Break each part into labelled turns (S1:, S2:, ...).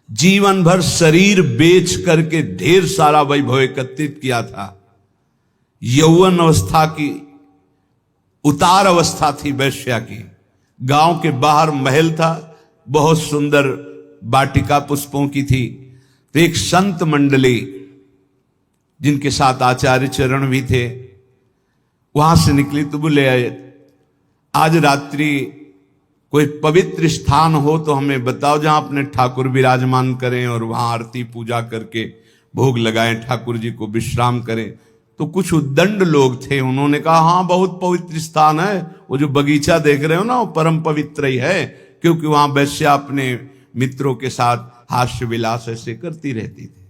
S1: जीवन भर शरीर बेच करके ढेर सारा वैभव एकत्रित किया था। यौवन अवस्था की उतार अवस्था थी वैश्या की। गांव के बाहर महल था, बहुत सुंदर वाटिका पुष्पों की थी। तो एक संत मंडली जिनके साथ आचार्य चरण भी थे, वहां से निकली तो बोले आज रात्रि कोई पवित्र स्थान हो तो हमें बताओ जहां अपने ठाकुर विराजमान करें और वहां आरती पूजा करके भोग लगाएं, ठाकुर जी को विश्राम करें। तो कुछ उद्दंड लोग थे, उन्होंने कहा हाँ बहुत पवित्र स्थान है, वो जो बगीचा देख रहे हो ना वो परम पवित्र ही है, क्योंकि वहां वैश्या अपने मित्रों के साथ हास्य विलास ऐसे करती रहती थी।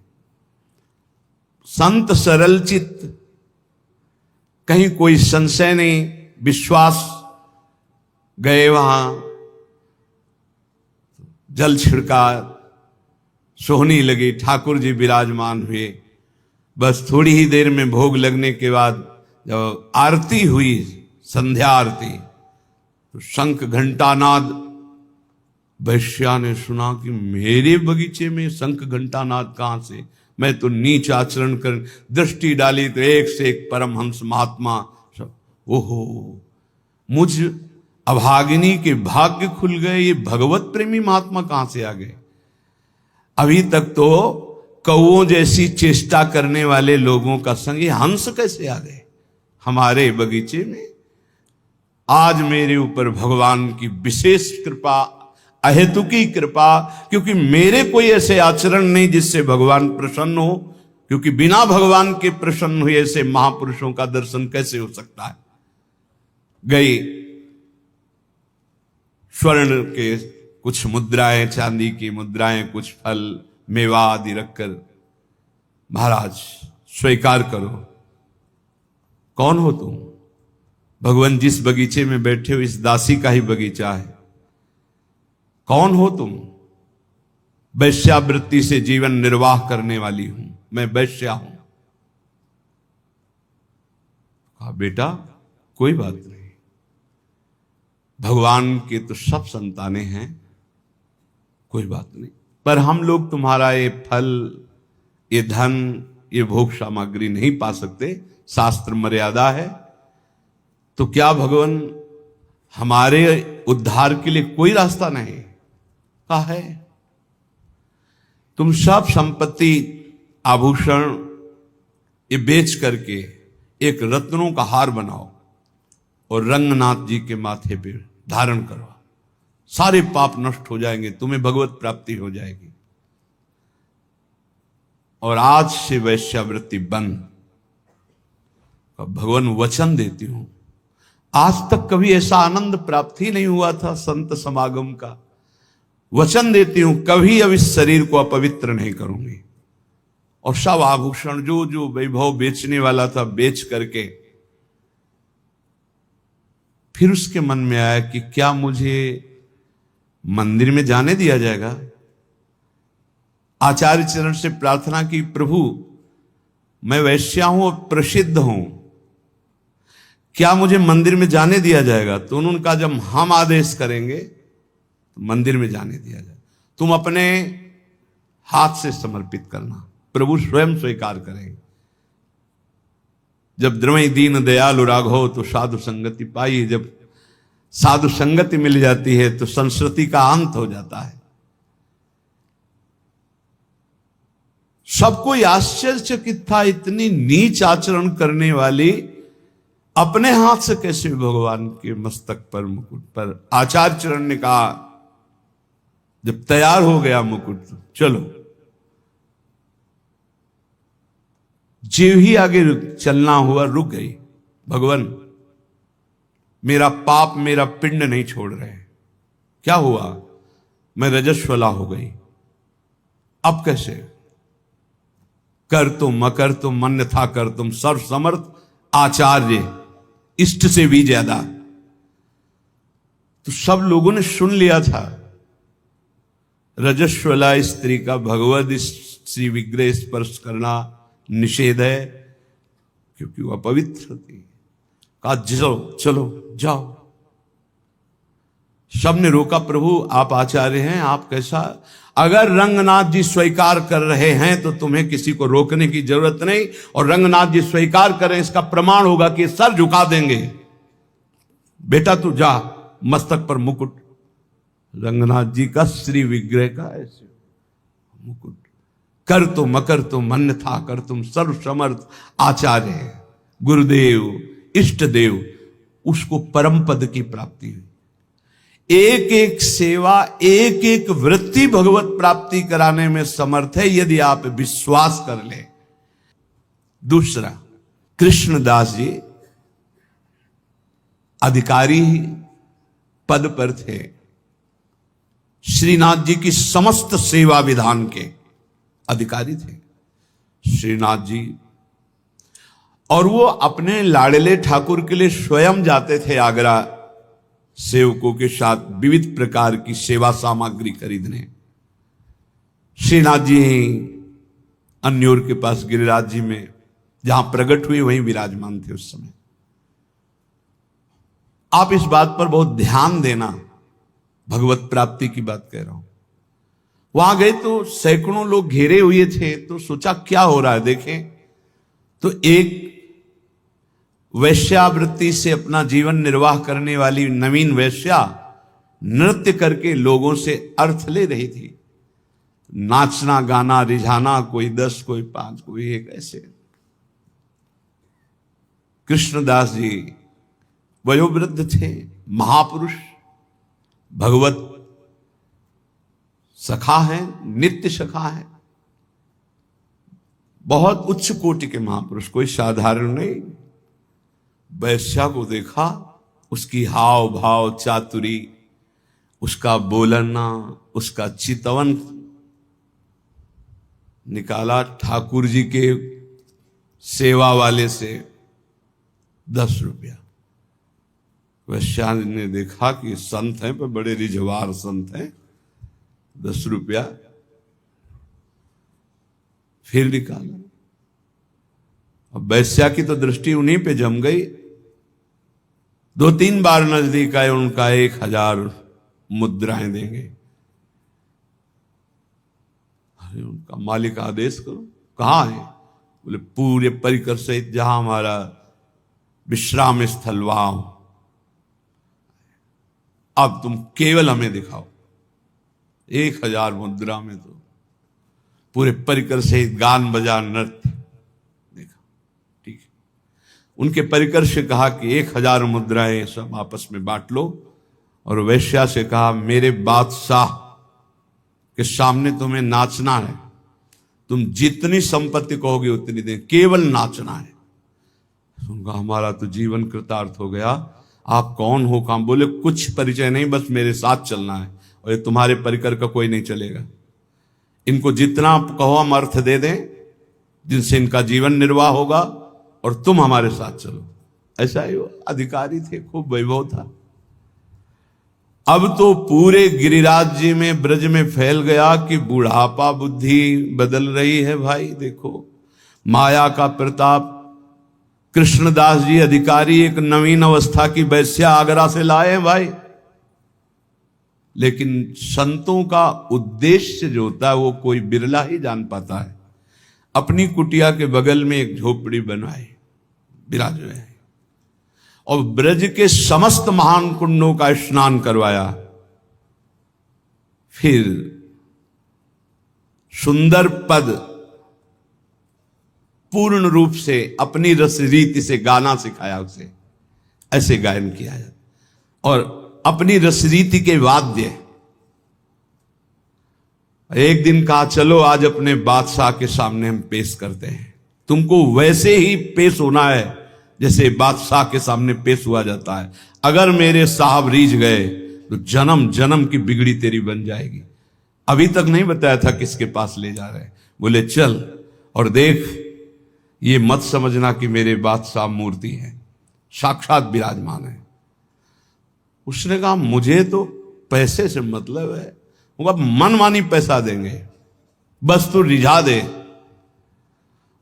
S1: संत सरल चित्त, कहीं कोई संशय नहीं, विश्वास, गए वहां, जल छिड़का, सोहनी लगी, ठाकुर जी विराजमान हुए। बस थोड़ी ही देर में भोग लगने के बाद जब आरती हुई, संध्या आरती, तो शंख घंटानाद, वैश्या ने सुना कि मेरे बगीचे में शंख घंटानाद कहां से, मैं तो नीच आचरण कर, दृष्टि डाली तो एक से एक परमहंस महात्मा सब। ओहो, मुझ अभागिनी के भाग्य खुल गए, ये भगवत प्रेमी महात्मा कहां से आ गए। अभी तक तो कौओं जैसी चेष्टा करने वाले लोगों का संग ये हंस कैसे आ गए हमारे बगीचे में। आज मेरे ऊपर भगवान की विशेष कृपा, अहेतुकी कृपा, क्योंकि मेरे कोई ऐसे आचरण नहीं जिससे भगवान प्रसन्न हो, क्योंकि बिना भगवान के प्रसन्न हुए ऐसे महापुरुषों का दर्शन कैसे हो सकता है। गई स्वर्ण के कुछ मुद्राएं, चांदी की मुद्राएं, कुछ फल मेवा आदि रखकर, महाराज स्वीकार करो। कौन हो तुम? भगवान जिस बगीचे में बैठे हो इस दासी का ही बगीचा है। कौन हो तुम? वैश्यावृत्ति से जीवन निर्वाह करने वाली हूं, मैं वैश्या हूं। कहा बेटा कोई बात नहीं, भगवान के तो सब संतानें हैं, कोई बात नहीं, पर हम लोग तुम्हारा ये फल, ये धन, ये भोग सामग्री नहीं पा सकते, शास्त्र मर्यादा है। तो क्या भगवान हमारे उद्धार के लिए कोई रास्ता नहीं? कहा है, तुम सब संपत्ति, आभूषण ये बेच करके एक रत्नों का हार बनाओ और रंगनाथ जी के माथे पे धारण करो, सारे पाप नष्ट हो जाएंगे, तुम्हें भगवत प्राप्ति हो जाएगी। और आज से वैश्यावृत्ति बंद। भगवान वचन देती हूं, आज तक कभी ऐसा आनंद प्राप्त ही नहीं हुआ था संत समागम का। वचन देती हूं कभी अब इस शरीर को अपवित्र नहीं करूंगी। और सब आभूषण जो जो वैभव बेचने वाला था बेच करके, फिर उसके मन में आया कि क्या मुझे मंदिर में जाने दिया जाएगा। आचार्य चरण से प्रार्थना की, प्रभु मैं वैश्या हूं और प्रसिद्ध हूं, क्या मुझे मंदिर में जाने दिया जाएगा? तो उन्होंने कहा जब हम आदेश करेंगे तो मंदिर में जाने दिया जाए, तुम अपने हाथ से समर्पित करना, प्रभु स्वयं स्वीकार करेंगे। जब द्रवई दीन दयालु राघव तो साधु संगति पाई, जब साधु संगति मिल जाती है तो संस्कृति का अंत हो जाता है। सबको आश्चर्यचकित था, इतनी नीच आचरण करने वाली अपने हाथ से कैसे भगवान के मस्तक पर, मुकुट पर। आचार्य चरण ने कहा जब तैयार हो गया मुकुट, चलो। जीव ही आगे चलना हुआ, रुक गई। भगवान मेरा पाप, मेरा पिंड नहीं छोड़ रहे। क्या हुआ? मैं रजस्वला हो गई, अब कैसे? कर तुम अकर तुम मन था कर तुम, सर्व समर्थ आचार्य, इष्ट से भी ज्यादा। तो सब लोगों ने सुन लिया था, रजस्वला स्त्री का भगवद श्री विग्रह स्पर्श करना निषेध है, क्योंकि वह पवित्र थी। कहा चलो चलो जाओ। सबने रोका, प्रभु आप आचार्य हैं, आप कैसा, अगर रंगनाथ जी स्वीकार कर रहे हैं तो तुम्हें किसी को रोकने की जरूरत नहीं, और रंगनाथ जी स्वीकार करें इसका प्रमाण होगा कि सर झुका देंगे। बेटा तू जा, मस्तक पर मुकुट, रंगनाथ जी का श्री विग्रह का ऐसे मुकुट, कर तो मकर तो मन था, कर तुम सर्व समर्थ आचार्य, गुरुदेव इष्ट देव, उसको परम पद की प्राप्ति हुई। एक एक सेवा, एक एक वृत्ति भगवत प्राप्ति कराने में समर्थ है यदि आप विश्वास कर ले। दूसरा, कृष्णदास जी अधिकारी पद पर थे, श्रीनाथ जी की समस्त सेवा विधान के अधिकारी थे श्रीनाथ जी, और वो अपने लाडले ठाकुर के लिए स्वयं जाते थे आगरा सेवकों के साथ विविध प्रकार की सेवा सामग्री खरीदने। श्रीनाथ जी अन्योर के पास गिरिराज जी में जहां प्रकट हुए वहीं विराजमान थे उस समय। आप इस बात पर बहुत ध्यान देना, भगवत प्राप्ति की बात कह रहा हूं। वहां गए तो सैकड़ों लोग घेरे हुए थे, तो सोचा क्या हो रहा है देखें, तो एक वैश्यावृत्ति से अपना जीवन निर्वाह करने वाली नवीन वैश्या नृत्य करके लोगों से अर्थ ले रही थी। नाचना गाना रिझाना, कोई 10 कोई 5 कोई 1 ऐसे। कृष्णदास जी वयोवृद्ध थे, महापुरुष, भगवत सखा है, नित्य सखा है, बहुत उच्च कोटि के महापुरुष, कोई साधारण नहीं। वैश्या को देखा, उसकी हाव भाव चातुरी, उसका बोलना, उसका चितवन निकाला ठाकुर जी के सेवा वाले से 10 रुपया। वैश्या ने देखा कि संत हैं पर बड़े रिझवार संत हैं, 10 रुपया फिर निकाला। अब वैश्या की तो दृष्टि उन्हीं पे जम गई। 2-3 बार नजदीक आए, उनका 1000 मुद्राएं देंगे। अरे उनका मालिक आदेश करो, कहाँ है? बोले पूरे परिकर सहित जहां हमारा विश्राम स्थल वहां, अब तुम केवल हमें दिखाओ। 1000 मुद्रा में तो पूरे परिकर सहित गान बजा नृत्य देखा। ठीक है, उनके परिकर से कहा कि 1000 मुद्राएं सब आपस में बांट लो, और वैश्या से कहा मेरे बादशाह के सामने तुम्हें नाचना है, तुम जितनी संपत्ति कहोगे उतनी दे, केवल नाचना है। उनका हमारा तो जीवन कृतार्थ हो गया। आप कौन हो? काम बोले कुछ परिचय नहीं, बस मेरे साथ चलना है, और ये तुम्हारे परिकर का कोई नहीं चलेगा। इनको जितना कहो हम अर्थ दे दें, जिनसे इनका जीवन निर्वाह होगा, और तुम हमारे साथ चलो। ऐसा ही वो अधिकारी थे, खूब वैभव था। अब तो पूरे गिरिराज जी में, ब्रज में फैल गया कि बुढ़ापा बुद्धि बदल रही है। भाई देखो माया का प्रताप। कृष्णदास जी अधिकारी एक नवीन अवस्था की वैश्या आगरा से लाए भाई, लेकिन संतों का उद्देश्य जो होता है वो कोई बिरला ही जान पाता है। अपनी कुटिया के बगल में एक झोपड़ी बनवाई, विराज है, और ब्रज के समस्त महान कुंडों का स्नान करवाया। फिर सुंदर पद पूर्ण रूप से अपनी रस रीति से गाना सिखाया, उसे ऐसे गायन किया जाता, और अपनी रस रीति के वाद्य। एक दिन कहा चलो आज अपने बादशाह के सामने हम पेश करते हैं, तुमको वैसे ही पेश होना है जैसे बादशाह के सामने पेश हुआ जाता है। अगर मेरे साहब रीझ गए तो जन्म जन्म की बिगड़ी तेरी बन जाएगी। अभी तक नहीं बताया था किसके पास ले जा रहे। बोले चल और देख, ये मत समझना कि मेरे बादशाह मूर्ति है, साक्षात विराजमान है। उसने कहा मुझे तो पैसे से मतलब है, मनमानी पैसा देंगे, बस तू रिझा दे।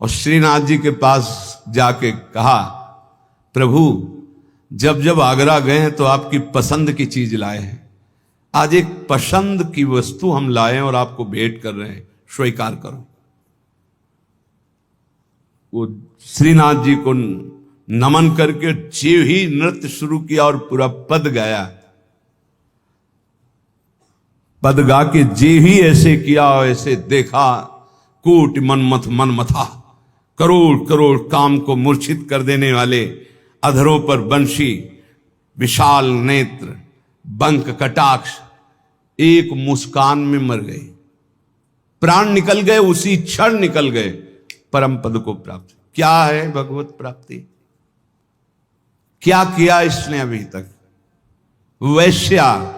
S1: और श्रीनाथ जी के पास जाके कहा प्रभु जब जब आगरा गए हैं तो आपकी पसंद की चीज लाए हैं, आज एक पसंद की वस्तु हम लाए और आपको भेंट कर रहे हैं, स्वीकार करो। वो श्रीनाथ जी को नमन करके जीव ही नृत्य शुरू किया और पूरा पद गाया। पद गा के जे ही ऐसे किया, ऐसे देखा, कूट मनमथ मनमथा, करोड़ करोड़ काम को मूर्छित कर देने वाले अधरों पर बंशी, विशाल नेत्र, बंक कटाक्ष, एक मुस्कान में मर गए, प्राण निकल गए, उसी क्षण निकल गए, परम पद को प्राप्त। क्या है भगवत प्राप्ति? क्या किया इसने अभी तक? वैश्या,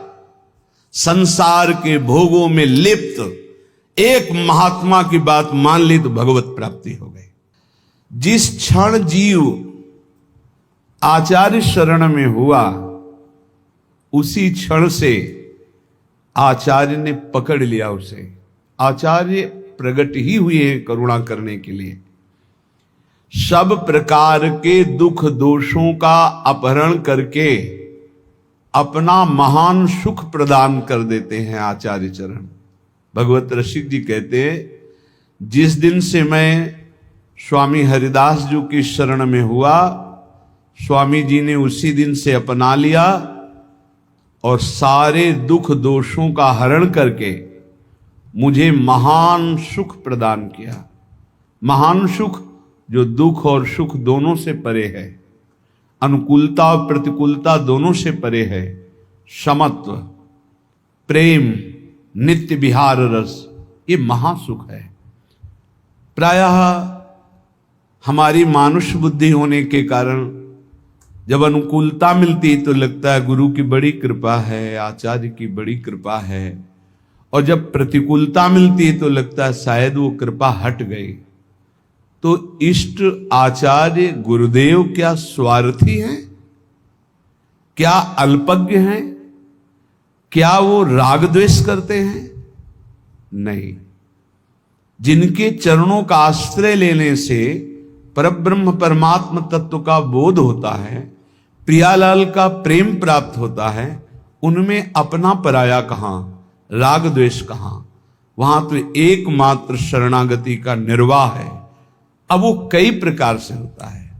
S1: संसार के भोगों में लिप्त एक महात्मा की बात मान ली तो भगवत प्राप्ति हो गई। जिस क्षण जीव आचार्य शरण में हुआ, उसी क्षण से आचार्य ने पकड़ लिया उसे। आचार्य प्रकट ही हुए हैं करुणा करने के लिए। सब प्रकार के दुख दोषों का अपहरण करके अपना महान सुख प्रदान कर देते हैं आचार्य चरण। भगवत रसिक जी कहते हैं, जिस दिन से मैं स्वामी हरिदास जी की शरण में हुआ, स्वामी जी ने उसी दिन से अपना लिया और सारे दुख दोषों का हरण करके मुझे महान सुख प्रदान किया। महान सुख जो दुख और सुख दोनों से परे है, अनुकूलता और प्रतिकूलता दोनों से परे है, समत्व, प्रेम, नित्य विहार रस, ये महासुख है। प्रायः हमारी मानुष बुद्धि होने के कारण जब अनुकूलता मिलती तो लगता है गुरु की बड़ी कृपा है, आचार्य की बड़ी कृपा है, और जब प्रतिकूलता मिलती तो लगता है शायद वो कृपा हट गई। तो इष्ट आचार्य गुरुदेव क्या स्वार्थी हैं? क्या अल्पज्ञ हैं? क्या वो राग द्वेष करते हैं? नहीं। जिनके चरणों का आश्रय लेने से परब्रह्म परमात्म तत्व का बोध होता है, प्रियालाल का प्रेम प्राप्त होता है, उनमें अपना पराया कहां, राग द्वेष कहां? वहां तो एकमात्र शरणागति का निर्वाह है। अब वो कई प्रकार से होता है।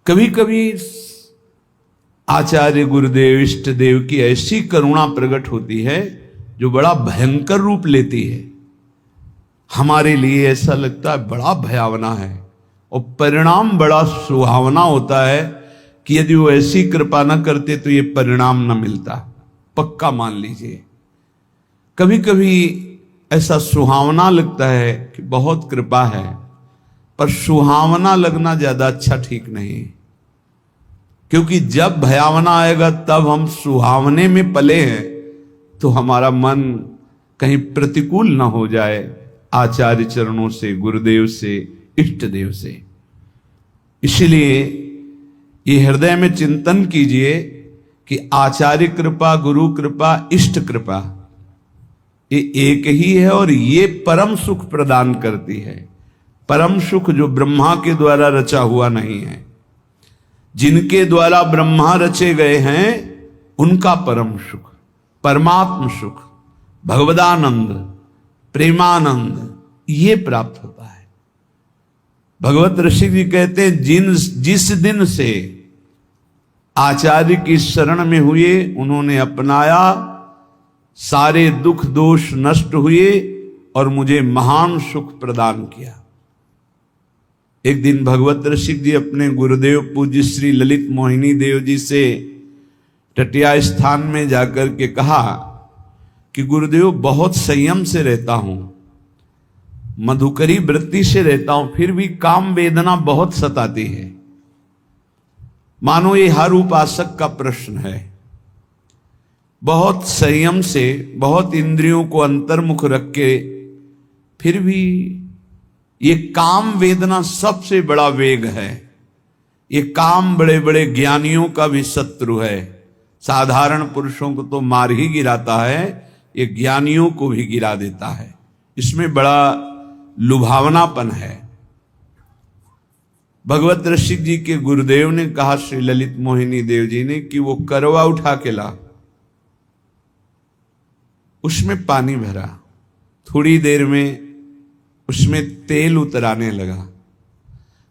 S1: कभी कभी आचार्य गुरुदेव इष्ट देव की ऐसी करुणा प्रकट होती है जो बड़ा भयंकर रूप लेती है। हमारे लिए ऐसा लगता है बड़ा भयावना है, और परिणाम बड़ा सुहावना होता है कि यदि वो ऐसी कृपा न करते तो ये परिणाम न मिलता। पक्का मान लीजिए, कभी कभी ऐसा सुहावना लगता है कि बहुत कृपा है, पर सुहावना लगना ज्यादा अच्छा ठीक नहीं, क्योंकि जब भयावना आएगा तब हम सुहावने में पले हैं तो हमारा मन कहीं प्रतिकूल ना हो जाए आचार्य चरणों से, गुरुदेव से, इष्ट देव से। इसलिए ये हृदय में चिंतन कीजिए कि आचार्य कृपा, गुरु कृपा, इष्ट कृपा, ये एक ही है और ये परम सुख प्रदान करती है। परम सुख जो ब्रह्मा के द्वारा रचा हुआ नहीं है। जिनके द्वारा ब्रह्मा रचे गए हैं उनका परम सुख, परमात्म सुख, भगवदानंद, प्रेमानंद, ये प्राप्त होता है। भगवत ऋषि जी कहते हैं, जिस दिन से आचार्य की शरण में हुए, उन्होंने अपनाया, सारे दुख दोष नष्ट हुए और मुझे महान सुख प्रदान किया। एक दिन भगवत ऋषिक जी अपने गुरुदेव पूज्य श्री ललित मोहिनी देव जी से टटिया स्थान में जाकर के कहा कि गुरुदेव बहुत संयम से रहता हूं, मधुकरी वृत्ति से रहता हूं, फिर भी काम वेदना बहुत सताती है। मानो ये हर उपासक का प्रश्न है। बहुत संयम से, बहुत इंद्रियों को अंतर्मुख रख के, फिर भी ये काम वेदना सबसे बड़ा वेग है। ये काम बड़े बड़े ज्ञानियों का भी शत्रु है। साधारण पुरुषों को तो मार ही गिराता है, ये ज्ञानियों को भी गिरा देता है। इसमें बड़ा लुभावनापन है। भगवत ऋषिक जी के गुरुदेव ने कहा श्री ललित मोहिनी देव जी ने कि वो करवा उठा के ला, उसमें पानी भरा, थोड़ी देर में उसमें तेल उतराने लगा।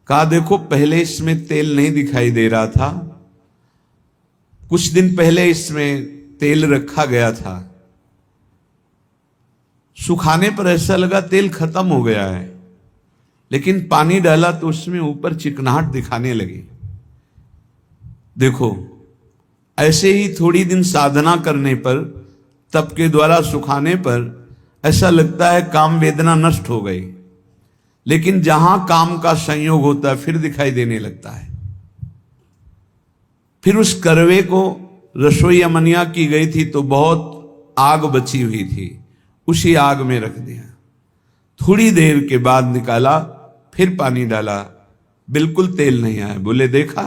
S1: कहा देखो पहले इसमें तेल नहीं दिखाई दे रहा था, कुछ दिन पहले इसमें तेल रखा गया था, सुखाने पर ऐसा लगा तेल खत्म हो गया है, लेकिन पानी डाला तो उसमें ऊपर चिकनाहट दिखाने लगी। देखो ऐसे ही थोड़ी दिन साधना करने पर, तप के द्वारा सुखाने पर ऐसा लगता है काम वेदना नष्ट हो गई, लेकिन जहां काम का संयोग होता है फिर दिखाई देने लगता है। फिर उस करवे को रसोई अमनिया की गई थी तो बहुत आग बची हुई थी, उसी आग में रख दिया। थोड़ी देर के बाद निकाला, फिर पानी डाला, बिल्कुल तेल नहीं आया। बोले देखा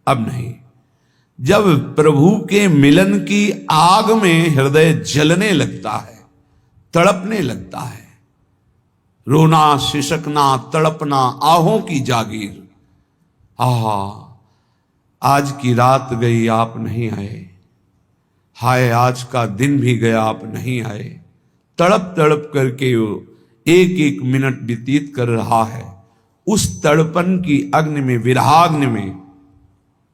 S1: अब नहीं। जब प्रभु के मिलन की आग में हृदय जलने लगता है, तड़पने लगता है, रोना सिसकना तड़पना आहों की जागीर, आहा आज की रात गई आप नहीं आए, हाय आज का दिन भी गया आप नहीं आए। तड़प तड़प करके वो एक एक मिनट व्यतीत कर रहा है। उस तड़पन की अग्नि में, विरहाग्नि में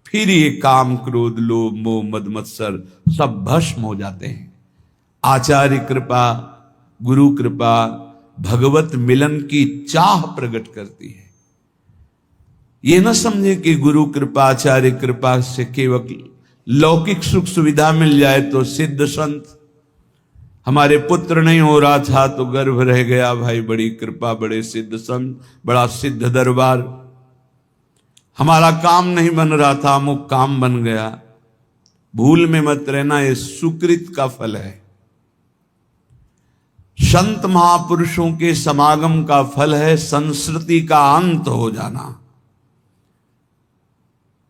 S1: फिर ये काम क्रोध लोभ मोह मद मत्सर सब भस्म हो जाते हैं। आचार्य कृपा, गुरु कृपा भगवत मिलन की चाह प्रकट करती है। ये न समझे कि गुरु कृपा आचार्य कृपा से केवल लौकिक सुख सुविधा मिल जाए तो सिद्ध संत, हमारे पुत्र नहीं हो रहा था तो गर्भ रह गया, भाई बड़ी कृपा, बड़े सिद्ध संत, बड़ा सिद्ध दरबार, हमारा काम नहीं बन रहा था अमुक काम बन गया। भूल में मत रहना, ये सुकृत का फल है। संत महापुरुषों के समागम का फल है संस्कृति का अंत हो जाना,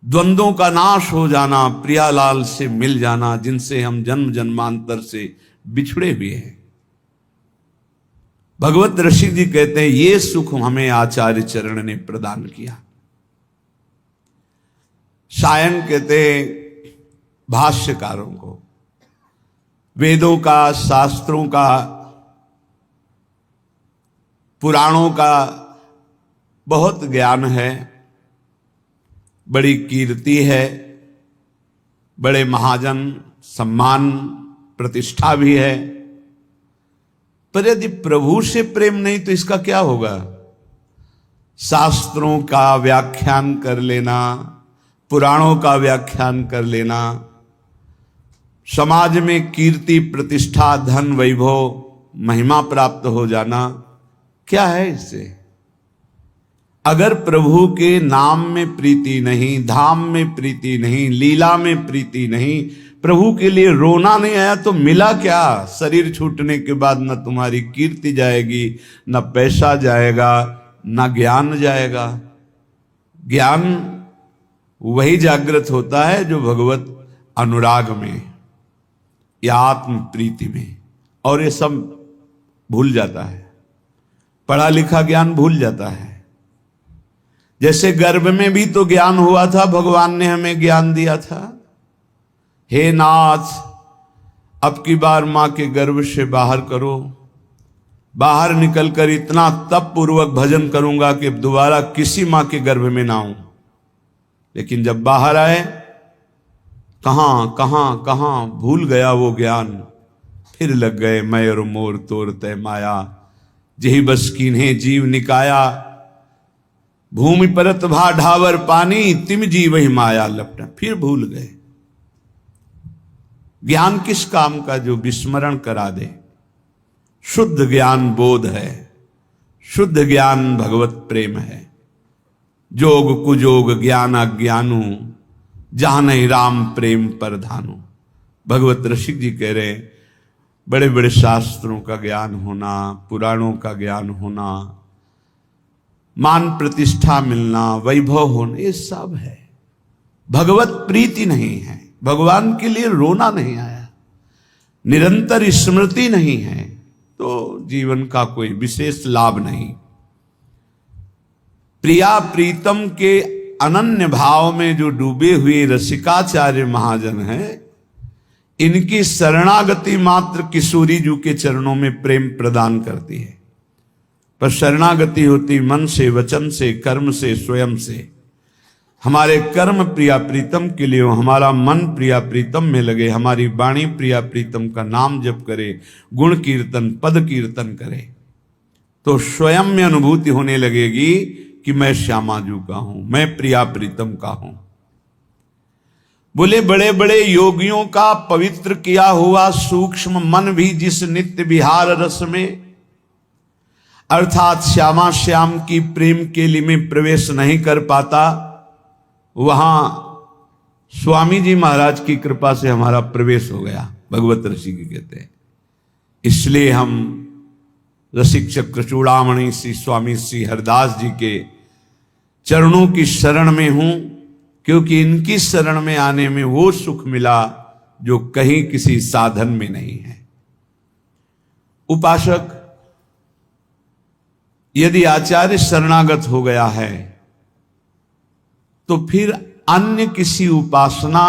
S1: द्वंद्वों का नाश हो जाना, प्रियालाल से मिल जाना जिनसे हम जन्म जन्मांतर से बिछड़े हुए हैं। भगवत ऋषि जी कहते हैं ये सुख हमें आचार्य चरण ने प्रदान किया। सायन कहते हैं भाष्यकारों को, वेदों का, शास्त्रों का, पुराणों का बहुत ज्ञान है, बड़ी कीर्ति है, बड़े महाजन सम्मान प्रतिष्ठा भी है, पर यदि प्रभु से प्रेम नहीं तो इसका क्या होगा? शास्त्रों का व्याख्यान कर लेना, पुराणों का व्याख्यान कर लेना, समाज में कीर्ति प्रतिष्ठा धन वैभव महिमा प्राप्त हो जाना, क्या है इससे? अगर प्रभु के नाम में प्रीति नहीं, धाम में प्रीति नहीं, लीला में प्रीति नहीं, प्रभु के लिए रोना नहीं आया तो मिला क्या? शरीर छूटने के बाद न तुम्हारी कीर्ति जाएगी, न पैसा जाएगा, न ज्ञान जाएगा। ज्ञान वही जागृत होता है जो भगवत अनुराग में या आत्म प्रीति में, और ये सब भूल जाता है, पढ़ा लिखा ज्ञान भूल जाता है। जैसे गर्भ में भी तो ज्ञान हुआ था, भगवान ने हमें ज्ञान दिया था, हे नाथ अब की बार मां के गर्भ से बाहर करो, बाहर निकलकर इतना तप पूर्वक भजन करूंगा कि दोबारा किसी मां के गर्भ में ना आऊं। लेकिन जब बाहर आए, कहां कहां कहां भूल गया वो ज्ञान, फिर लग गए मैं और मोर तोर तय माया, जही बस कीन्हे जीव निकाया, भूमि परत भा ढावर पानी, तिम जी वही माया लपटा। फिर भूल गए। ज्ञान किस काम का? जो विस्मरण करा दे। शुद्ध ज्ञान बोध है, शुद्ध ज्ञान भगवत प्रेम है। जोग कुजोग ज्ञान अज्ञानु, जहां नहीं राम प्रेम पर धानु। भगवत ऋषि जी कह रहे हैं बड़े बड़े शास्त्रों का ज्ञान होना, पुराणों का ज्ञान होना, मान प्रतिष्ठा मिलना, वैभव होना, ये सब है, भगवत प्रीति नहीं है, भगवान के लिए रोना नहीं आया, निरंतर स्मृति नहीं है, तो जीवन का कोई विशेष लाभ नहीं। प्रिया प्रीतम के अनन्य भाव में जो डूबे हुए रसिकाचार्य महाजन हैं, इनकी शरणागति मात्र किशोरी जी के चरणों में प्रेम प्रदान करती है। पर शरणागति होती मन से, वचन से, कर्म से, स्वयं से। हमारे कर्म प्रिया प्रीतम के लिए हो, हमारा मन प्रिया प्रीतम में लगे, हमारी वाणी प्रिया प्रीतम का नाम जप करे, गुण कीर्तन पद कीर्तन करे, तो स्वयं में अनुभूति होने लगेगी कि मैं श्यामाजू का हूं, मैं प्रिया प्रीतम का हूं। बोले बड़े बड़े योगियों का पवित्र किया हुआ सूक्ष्म मन भी जिस नित्य विहार रस में, अर्थात श्यामा श्याम की प्रेम केली में प्रवेश नहीं कर पाता, वहां स्वामी जी महाराज की कृपा से हमारा प्रवेश हो गया। भगवत ऋषि की कहते हैं। इसलिए हम रसिक चक्र चूड़ामणि श्री स्वामी श्री हरदास जी के चरणों की शरण में हूं, क्योंकि इनकी शरण में आने में वो सुख मिला जो कहीं किसी साधन में नहीं है। उपासक यदि आचार्य शरणागत हो गया है तो फिर अन्य किसी उपासना